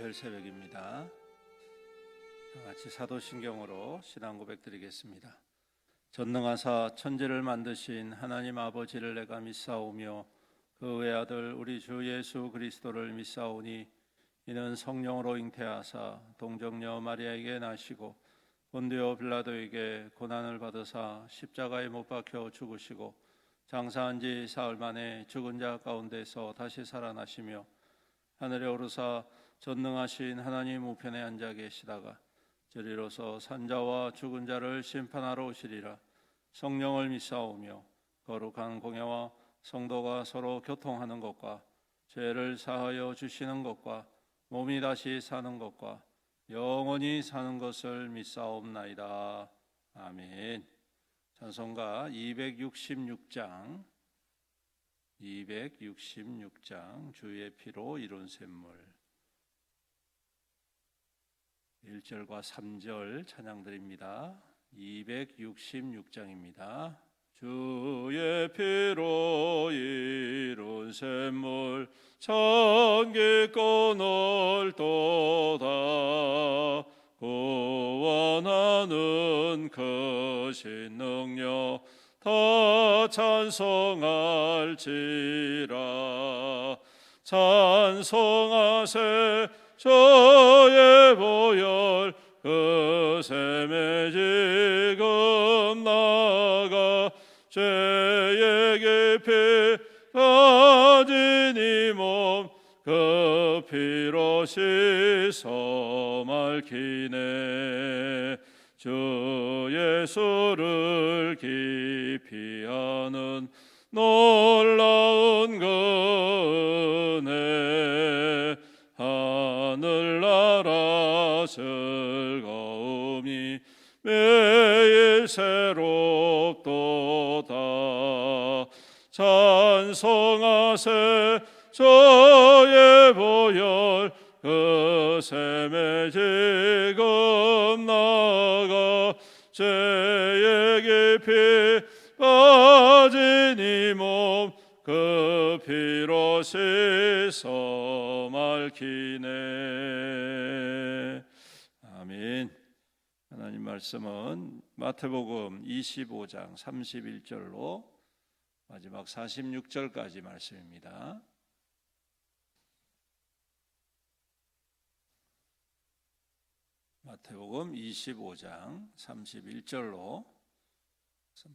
될 새벽입니다. 다 같이 사도신경으로 신앙 고백 드리겠습니다. 전능하사 천지를 만드신 하나님 아버지를 내가 믿사오며 그 외아들 우리 주 예수 그리스도를 믿사오니 이는 성령으로 잉태하사 동정녀 마리아에게 나시고 본디오 빌라도에게 고난을 받으사 십자가에 못 박혀 죽으시고 장사한 지 사흘 만에 죽은 자 가운데서 다시 살아나시며 하늘에 오르사 전능하신 하나님 우편에 앉아 계시다가 저리로서 산자와 죽은 자를 심판하러 오시리라. 성령을 믿사오며 거룩한 공예와 성도가 서로 교통하는 것과 죄를 사하여 주시는 것과 몸이 다시 사는 것과 영원히 사는 것을 믿사옵나이다. 아멘. 찬송가 266장 주의 피로 이룬 샘물 1절과 3절 찬양드립니다. 266장입니다. 주의 피로 이룬 샘물 참 깊고 넓도다. 구원하는 크신 능력 다 찬송할지라. 찬송하세 저의 보혈 그 샘에 지금 나가 죄의 깊이 빠진 이 몸 그 피로 씻어 맑히네. 주 예수를 깊이 아는 놀라운 그 은혜 하늘나라 즐거움이 매일 새롭도다. 찬송하세 저의 보혈 그 샘에 지금 나가 죄의 깊이 빠진 이 몸 그 피로 씻어 맑히네. 아멘. 하나님 말씀은 마태복음 25장 31절로 마지막 46절까지 말씀입니다. 마태복음 25장 31절로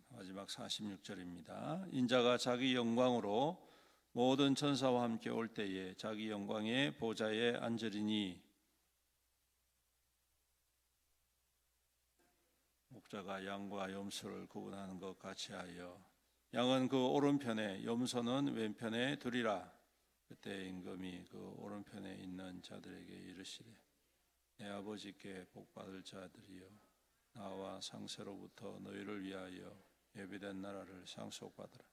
마지막 46절입니다. 인자가 자기 영광으로 모든 천사와 함께 올 때에 자기 영광의 보좌에 앉으리니 목자가 양과 염소를 구분하는 것 같이 하여 양은 그 오른편에 염소는 왼편에 두리라. 그때 임금이 그 오른편에 있는 자들에게 이르시되 내 아버지께 복받을 자들이여 나와 상세로부터 너희를 위하여 예비된 나라를 상속받으라.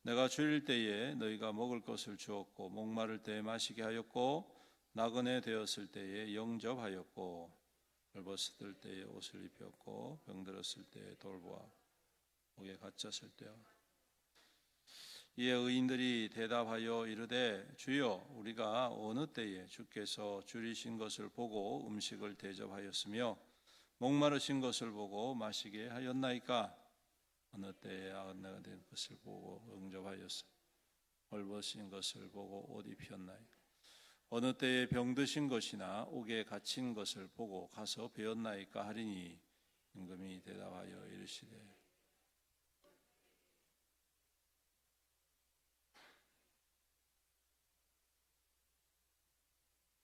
내가 줄일 때에 너희가 먹을 것을 주었고 목마를 때에 마시게 하였고 나그네 되었을 때에 영접하였고 벌벗을 때에 옷을 입혔고 병들었을 때에 돌보아 옥에 갇혔을 때와 이에 의인들이 대답하여 이르되 주여 우리가 어느 때에 주께서 줄이신 것을 보고 음식을 대접하였으며 목마르신 것을 보고 마시게 하였나이까? 어느 때에 아흔네가 된 것을 보고 응접하였으며 벌벗은 것을 보고 옷 입혔나이까? 어느 때에 병드신 것이나 옥에 갇힌 것을 보고 가서 배웠나이까 하리니 임금이 대답하여 이르시되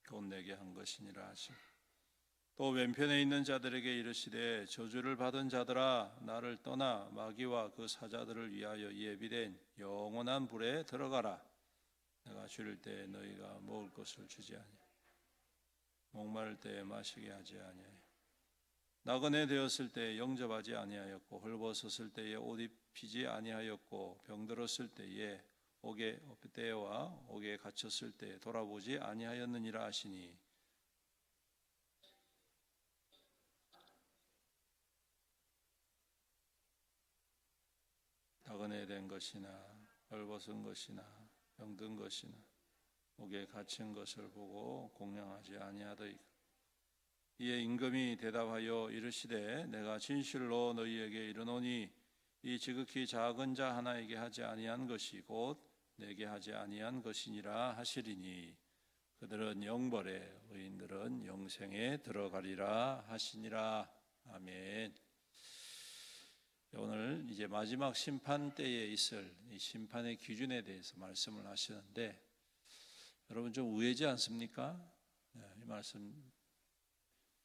곧 내게 한 것이니라 하시고 또 왼편에 있는 자들에게 이르시되 저주를 받은 자들아 나를 떠나 마귀와 그 사자들을 위하여 예비된 영원한 불에 들어가라. 내가 줄일 때에 너희가 먹을 것을 주지 아니하여 목마를 때에 마시게 하지 아니하여 나그네 되었을 때에 영접하지 아니하였고 헐벗었을 때에 옷 입히지 아니하였고 병들었을 때에 옥에 갇혔을 때에 돌아보지 아니하였느니라 하시니 나그네 된 것이나 헐벗은 것이나 병든 것이나 옥에 갇힌 것을 보고 공양하지 아니하더이까. 이에 임금이 대답하여 이르시되 내가 진실로 너희에게 이르노니 이 지극히 작은 자 하나에게 하지 아니한 것이 곧 내게 하지 아니한 것이니라 하시리니 그들은 영벌에 의인들은 영생에 들어가리라 하시니라. 아멘. 오늘 이제 마지막 심판 때에 있을 이 심판의 기준에 대해서 말씀을 하시는데 여러분 좀 의외지 않습니까? 이 말씀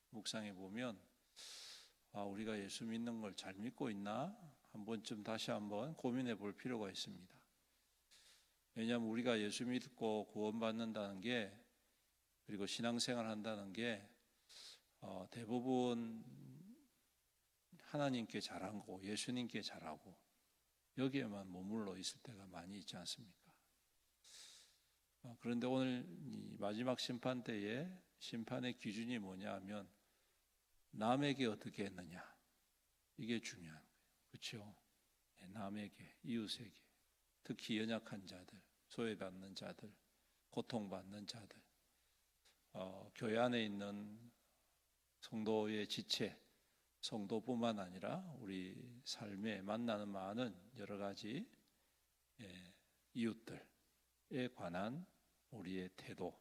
묵상해 보면 우리가 예수 믿는 걸 잘 믿고 있나? 한 번쯤 다시 한번 고민해 볼 필요가 있습니다. 왜냐하면 우리가 예수 믿고 구원받는다는 게 그리고 신앙생활 한다는 게 대부분 하나님께 잘하고 예수님께 잘하고 여기에만 머물러 있을 때가 많이 있지 않습니까? 그런데 오늘 이 마지막 심판 때에 심판의 기준이 뭐냐 하면 남에게 어떻게 했느냐 이게 중요한 거예요. 그렇죠? 남에게, 이웃에게, 특히 연약한 자들, 소외받는 자들, 고통받는 자들, 교회 안에 있는 성도의 지체, 성도뿐만 아니라 우리 삶에 만나는 많은 여러 가지 이웃들에 관한 우리의 태도,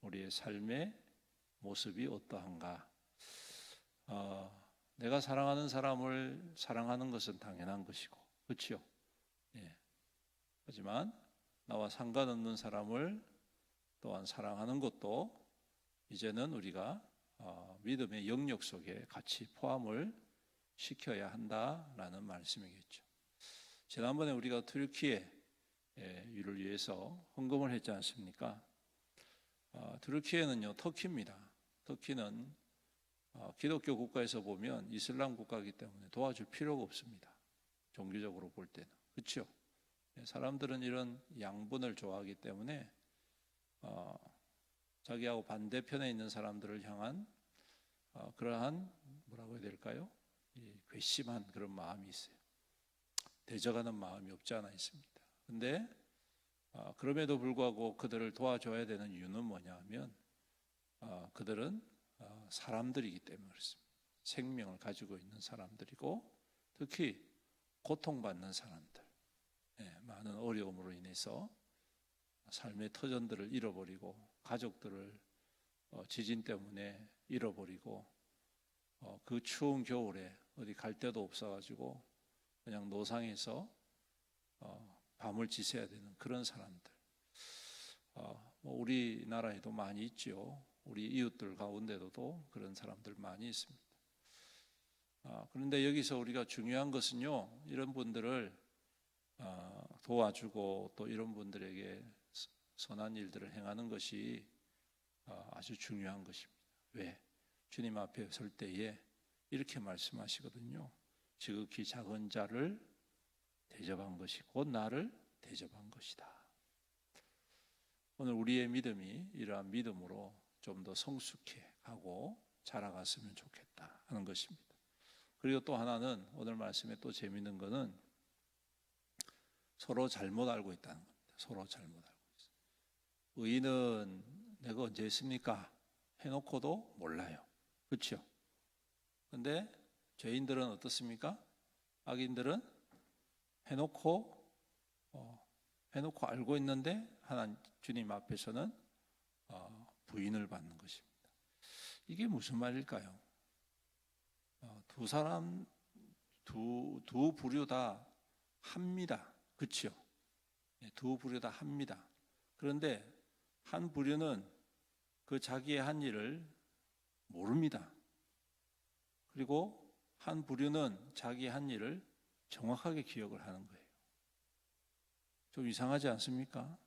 우리의 삶의 모습이 어떠한가? 내가 사랑하는 사람을 사랑하는 것은 당연한 것이고, 그렇죠? 하지만 나와 상관없는 사람을 또한 사랑하는 것도 이제는 우리가 믿음의 영역 속에 같이 포함을 시켜야 한다라는 말씀이겠죠. 지난번에 우리가 튀르키예 를 위해서 헌금을 했지 않습니까? 튀르키예는요 터키입니다. 터키는 기독교 국가에서 보면 이슬람 국가이기 때문에 도와줄 필요가 없습니다. 종교적으로 볼 때는. 그렇죠? 사람들은 이런 양분을 좋아하기 때문에 자기하고 반대편에 있는 사람들을 향한 그러한 뭐라고 해야 될까요? 괘씸한 그런 마음이 있어요. 대적하는 마음이 없지 않아 있습니다. 그런데 그럼에도 불구하고 그들을 도와줘야 되는 이유는 뭐냐 하면 그들은 사람들이기 때문에 그렇습니다. 생명을 가지고 있는 사람들이고 특히 고통받는 사람들, 많은 어려움으로 인해서 삶의 터전들을 잃어버리고 가족들을 지진 때문에 잃어버리고 그 추운 겨울에 어디 갈 데도 없어가지고 그냥 노상에서 밤을 지새야 되는 그런 사람들. 우리나라에도 많이 있죠. 우리 이웃들 가운데도 그런 사람들 많이 있습니다. 그런데 여기서 우리가 중요한 것은요, 이런 분들을 도와주고 또 이런 분들에게 선한 일들을 행하는 것이 아주 중요한 것입니다. 왜? 주님 앞에 설 때에 이렇게 말씀하시거든요. 지극히 작은 자를 대접한 것이 곧 나를 대접한 것이다. 오늘 우리의 믿음이 이러한 믿음으로 좀 더 성숙해 가고 자라갔으면 좋겠다 하는 것입니다. 그리고 또 하나는 오늘 말씀에 또 재미있는 것은 서로 잘못 알고 있다는 겁니다. 서로 잘못 알고 있어요. 의인은 내가 언제 했습니까? 해놓고도 몰라요. 그렇죠? 그런데 죄인들은 어떻습니까? 악인들은 해놓고 알고 있는데 하나님 주님 앞에서는 부인을 받는 것입니다. 이게 무슨 말일까요? 두 부류 다 합니다. 그렇죠? 두 부류 다 합니다. 그런데 한 부류는 그 자기의 한 일을 모릅니다. 그리고 한 부류는 자기의 한 일을 정확하게 기억을 하는 거예요. 좀 이상하지 않습니까?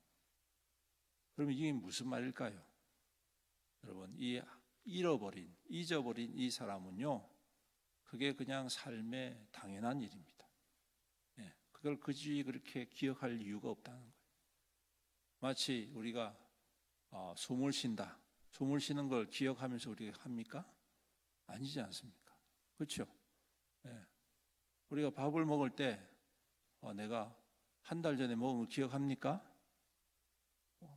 그럼 이게 무슨 말일까요? 여러분, 이 잊어버린 이 사람은요, 그게 그냥 삶의 당연한 일입니다. 그걸 굳이 그렇게 기억할 이유가 없다는 거예요. 마치 우리가 숨을 쉰다. 숨을 쉬는 걸 기억하면서 우리가 합니까? 아니지 않습니까? 그렇죠? 우리가 밥을 먹을 때 내가 한 달 전에 먹은 걸 기억합니까?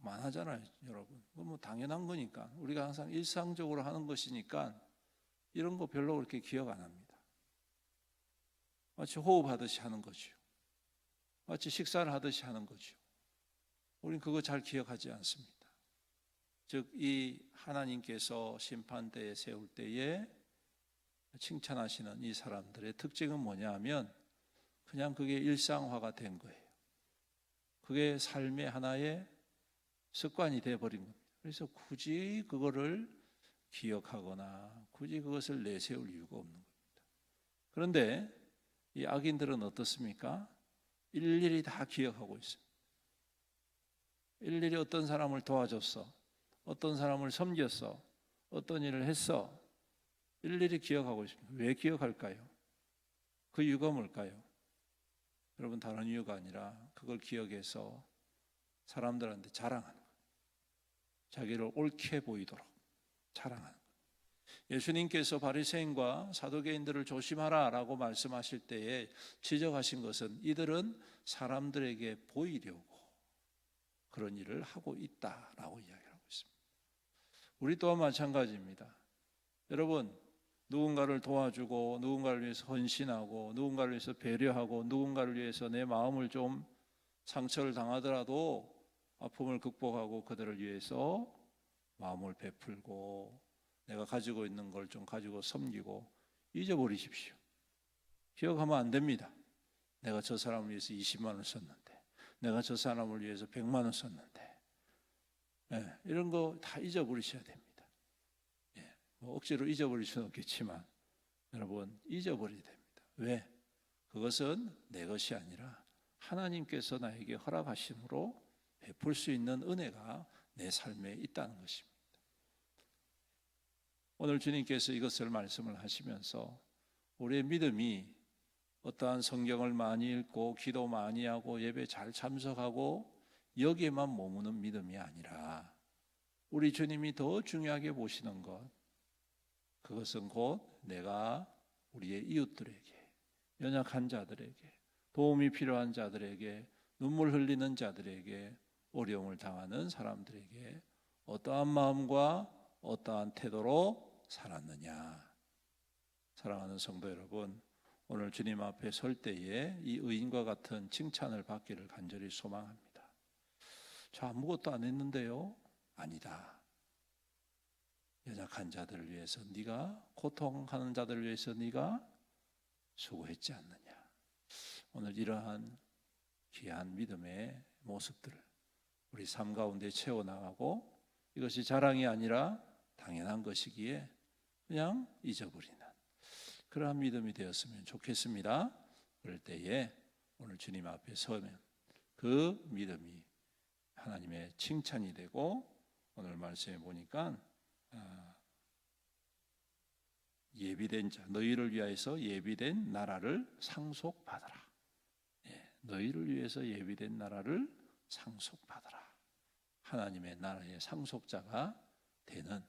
많아잖아요, 여러분. 뭐 당연한 거니까 우리가 항상 일상적으로 하는 것이니까 이런 거 별로 그렇게 기억 안 합니다. 마치 호흡하듯이 하는 거죠. 마치 식사를 하듯이 하는 거죠. 우리는 그거 잘 기억하지 않습니다. 즉 이 하나님께서 심판대에 세울 때에 칭찬하시는 이 사람들의 특징은 뭐냐 하면 그냥 그게 일상화가 된 거예요. 그게 삶의 하나의 습관이 되어버린 겁니다. 그래서 굳이 그거를 기억하거나 굳이 그것을 내세울 이유가 없는 겁니다. 그런데 이 악인들은 어떻습니까? 일일이 다 기억하고 있습니다. 일일이 어떤 사람을 도와줬어, 어떤 사람을 섬겼어, 어떤 일을 했어, 일일이 기억하고 있습니다. 왜 기억할까요? 그 이유가 뭘까요? 여러분, 다른 이유가 아니라 그걸 기억해서 사람들한테 자랑하는 거예요. 자기를 옳게 보이도록 자랑하는 거예요. 예수님께서 바리새인과 사두개인들을 조심하라라고 말씀하실 때에 지적하신 것은 이들은 사람들에게 보이려고 그런 일을 하고 있다라고 이야기하고 있습니다. 우리 또한 마찬가지입니다. 여러분, 누군가를 도와주고 누군가를 위해서 헌신하고 누군가를 위해서 배려하고 누군가를 위해서 내 마음을 좀 상처를 당하더라도 아픔을 극복하고 그들을 위해서 마음을 베풀고 내가 가지고 있는 걸 좀 가지고 섬기고 잊어버리십시오. 기억하면 안 됩니다. 내가 저 사람을 위해서 20만 원 썼는데, 내가 저 사람을 위해서 100만 원 썼는데, 이런 거 다 잊어버리셔야 됩니다. 뭐 억지로 잊어버릴 수는 없겠지만 여러분, 잊어버려야 됩니다. 왜? 그것은 내 것이 아니라 하나님께서 나에게 허락하심으로 베풀 수 있는 은혜가 내 삶에 있다는 것입니다. 오늘 주님께서 이것을 말씀을 하시면서 우리의 믿음이 어떠한 성경을 많이 읽고 기도 많이 하고 예배 잘 참석하고 여기에만 머무는 믿음이 아니라 우리 주님이 더 중요하게 보시는 것, 그것은 곧 내가 우리의 이웃들에게, 연약한 자들에게, 도움이 필요한 자들에게, 눈물 흘리는 자들에게, 어려움을 당하는 사람들에게 어떠한 마음과 어떠한 태도로 살았느냐. 사랑하는 성도 여러분, 오늘 주님 앞에 설 때에 이 의인과 같은 칭찬을 받기를 간절히 소망합니다. 저 아무것도 안 했는데요? 아니다. 연약한 자들을 위해서 네가, 고통하는 자들을 위해서 네가 수고했지 않느냐. 오늘 이러한 귀한 믿음의 모습들을 우리 삶 가운데 채워나가고 이것이 자랑이 아니라 당연한 것이기에 그냥 잊어버리는 그러한 믿음이 되었으면 좋겠습니다. 그럴 때에 오늘 주님 앞에 서면 그 믿음이 하나님의 칭찬이 되고, 오늘 말씀에 보니까 예비된 자, 너희를 위하여서 예비된 나라를 상속받아라. 너희를 위해서 예비된 나라를 상속받아라. 하나님의 나라의 상속자가 되는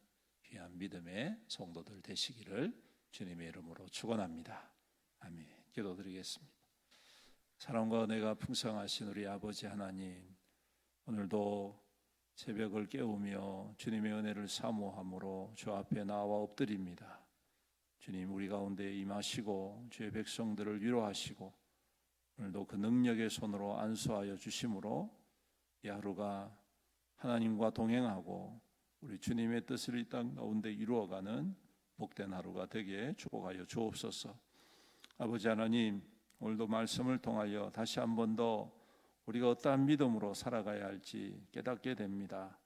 귀한 믿음의 성도들 되시기를 주님의 이름으로 축원합니다. 아멘. 기도드리겠습니다. 사랑과 은혜가 풍성하신 우리 아버지 하나님, 오늘도 새벽을 깨우며 주님의 은혜를 사모함으로 주 앞에 나와 엎드립니다. 주님, 우리 가운데 임하시고 주의 백성들을 위로하시고 오늘도 그 능력의 손으로 안수하여 주심으로 이 하루가 하나님과 동행하고 우리 주님의 뜻을 이 땅 가운데 이루어가는 복된 하루가 되게 축복하여 주옵소서. 아버지 하나님, 오늘도 말씀을 통하여 다시 한 번 더 우리가 어떠한 믿음으로 살아가야 할지 깨닫게 됩니다.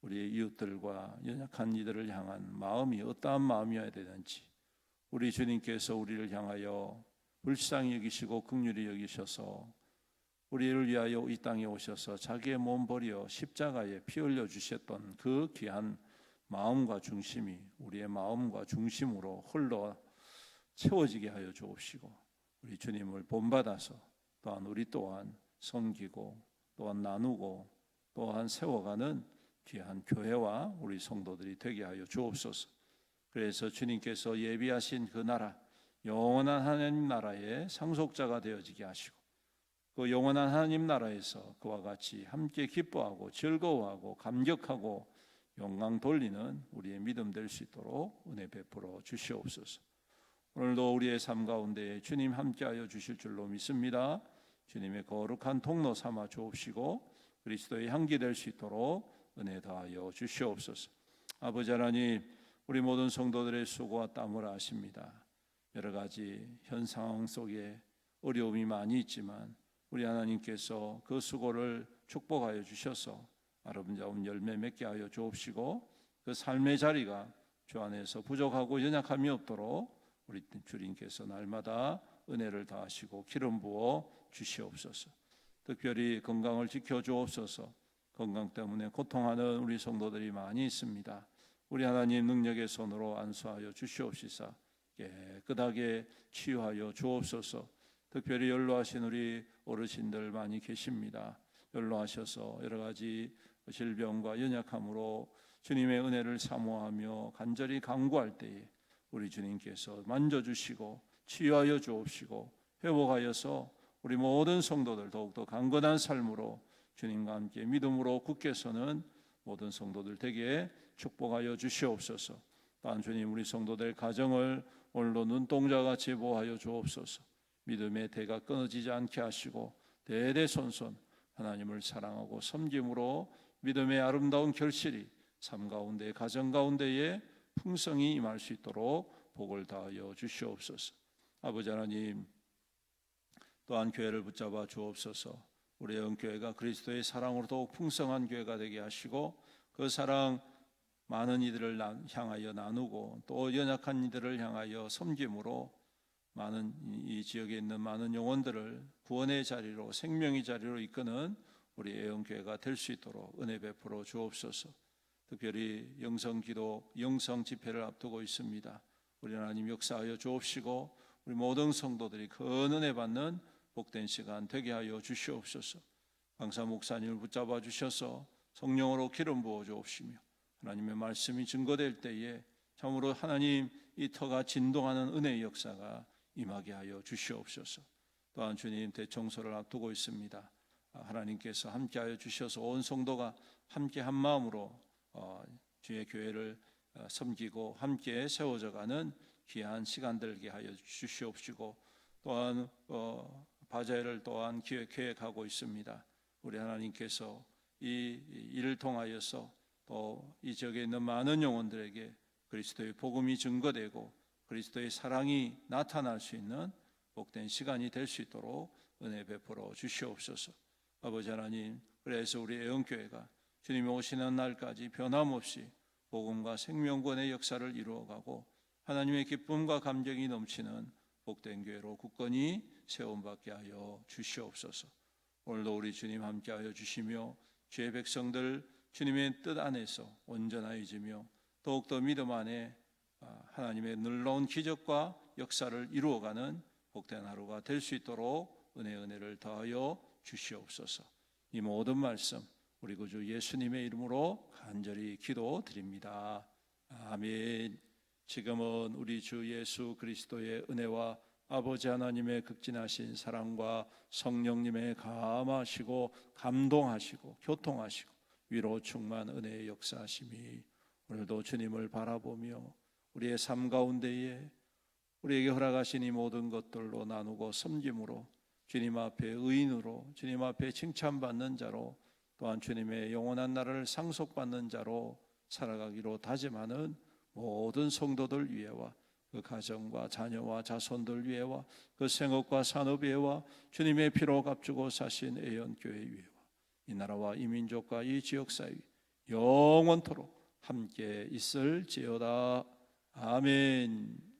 우리의 이웃들과 연약한 이들을 향한 마음이 어떠한 마음이어야 되는지, 우리 주님께서 우리를 향하여 불쌍히 여기시고 긍휼히 여기셔서 우리를 위하여 이 땅에 오셔서 자기의 몸 버려 십자가에 피 흘려 주셨던 그 귀한 마음과 중심이 우리의 마음과 중심으로 흘러 채워지게 하여 주옵시고, 우리 주님을 본받아서 또한 우리 또한 섬기고 또한 나누고 또한 세워가는 귀한 교회와 우리 성도들이 되게 하여 주옵소서. 그래서 주님께서 예비하신 그 나라, 영원한 하나님 나라의 상속자가 되어지게 하시고 그 영원한 하나님 나라에서 그와 같이 함께 기뻐하고 즐거워하고 감격하고 영광 돌리는 우리의 믿음 될 수 있도록 은혜 베풀어 주시옵소서. 오늘도 우리의 삶 가운데 주님 함께하여 주실 줄로 믿습니다. 주님의 거룩한 통로 삼아 주옵시고 그리스도의 향기 될 수 있도록 은혜 다하여 주시옵소서. 아버지 하나님, 우리 모든 성도들의 수고와 땀을 아십니다. 여러 가지 현 상황 속에 어려움이 많이 있지만 우리 하나님께서 그 수고를 축복하여 주셔서 아름다운 열매 맺게 하여 주옵시고 그 삶의 자리가 주 안에서 부족하고 연약함이 없도록 우리 주님께서 날마다 은혜를 다하시고 기름 부어 주시옵소서. 특별히 건강을 지켜 주옵소서. 건강 때문에 고통하는 우리 성도들이 많이 있습니다. 우리 하나님 능력의 손으로 안수하여 주시옵시사 깨끗하게 치유하여 주옵소서. 특별히 연로하신 우리 어르신들 많이 계십니다. 연로하셔서 여러 가지 질병과 연약함으로 주님의 은혜를 사모하며 간절히 간구할 때에 우리 주님께서 만져주시고 치유하여 주옵시고 회복하여서 우리 모든 성도들 더욱더 강건한 삶으로 주님과 함께 믿음으로 굳게 서는 모든 성도들 되게 축복하여 주시옵소서. 또한 주님 우리 성도들 가정을 오늘도 눈동자같이 보호하여 주옵소서. 믿음의 대가 끊어지지 않게 하시고 대대손손 하나님을 사랑하고 섬김으로 믿음의 아름다운 결실이 삶 가운데 가정 가운데에 풍성히 임할 수 있도록 복을 다하여 주시옵소서. 아버지 하나님, 또한 교회를 붙잡아 주옵소서. 우리 영교회가 그리스도의 사랑으로 더욱 풍성한 교회가 되게 하시고 그 사랑 많은 이들을 향하여 나누고 또 연약한 이들을 향하여 섬김으로 많은 이 지역에 있는 많은 영혼들을 구원의 자리로 생명의 자리로 이끄는 우리 애영교회가 될 수 있도록 은혜 베풀어 주옵소서. 특별히 영성기도 영성 집회를 앞두고 있습니다. 우리 하나님 역사하여 주옵시고 우리 모든 성도들이 큰 은혜 받는 복된 시간 되게 하여 주시옵소서. 강사 목사님을 붙잡아 주셔서 성령으로 기름 부어 주옵시며 하나님의 말씀이 증거될 때에 참으로 하나님 이 터가 진동하는 은혜의 역사가 임하게 하여 주시옵소서. 또한 주님 대청소를 앞두고 있습니다. 하나님께서 함께하여 주셔서 온 성도가 함께 한 마음으로 주의 교회를 섬기고 함께 세워져가는 귀한 시간 되게 하여 주시옵시고 또한 바자회를 또한 계획하고 있습니다. 우리 하나님께서 이 일을 통하여서 또 이 지역에 있는 많은 영혼들에게 그리스도의 복음이 증거되고 그리스도의 사랑이 나타날 수 있는 복된 시간이 될 수 있도록 은혜 베풀어 주시옵소서. 아버지 하나님, 그래서 우리 애영교회가 주님이 오시는 날까지 변함없이 복음과 생명권의 역사를 이루어가고 하나님의 기쁨과 감격이 넘치는 복된 교회로 굳건히 세움받게 하여 주시옵소서. 오늘도 우리 주님 함께하여 주시며 주의 백성들 주님의 뜻 안에서 온전하여지며 더욱더 믿음 안에 하나님의 놀라운 기적과 역사를 이루어가는 복된 하루가 될 수 있도록 은혜를 더하여 주시옵소서. 이 모든 말씀 우리 구주 예수님의 이름으로 간절히 기도드립니다. 아멘. 지금은 우리 주 예수 그리스도의 은혜와 아버지 하나님의 극진하신 사랑과 성령님의 감하시고 감동하시고 교통하시고 위로 충만 은혜의 역사하심이 오늘도 주님을 바라보며 우리의 삶 가운데에 우리에게 허락하신 이 모든 것들로 나누고 섬김으로 주님 앞에 의인으로 주님 앞에 칭찬받는 자로 또한 주님의 영원한 나라를 상속받는 자로 살아가기로 다짐하는 모든 성도들 위에와 그 가정과 자녀와 자손들 위에와 그 생업과 산업 위에와 주님의 피로 값주고 사신 애연교회 위에와 이 나라와 이 민족과 이 지역사회 영원토록 함께 있을지어다. 아멘.